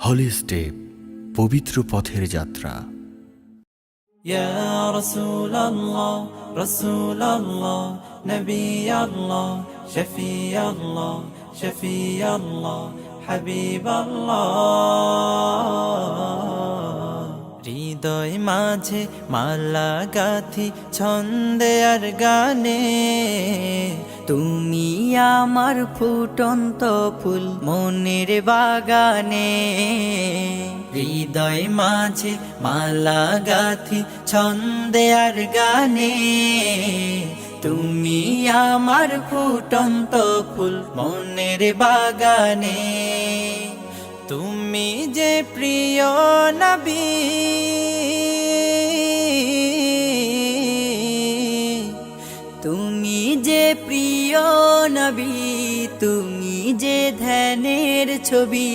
হলি step, পবিত্র পথের যাত্রা। ইয়া রাসূলুল্লাহ রাসূলুল্লাহ নবিয়াল্লাহ শফিয়াল্লাহ শফিয়াল্লাহ হাবিবাল্লাহ। হৃদয় মাঝে মালা গাথি ছন্দে আর গানে, তুমি আমার ফুটন্ত ফুল মনের বাগানে। হৃদয় মাঝে মালা গাথি ছন্দে আর গানে, তুমি আমার ফুটন্ত ফুল মনের বাগানে। তুমি যে প্রিয় নবী, তুমি যে প্রিয় নবী, তুমি যে ধ্যানের ছবি,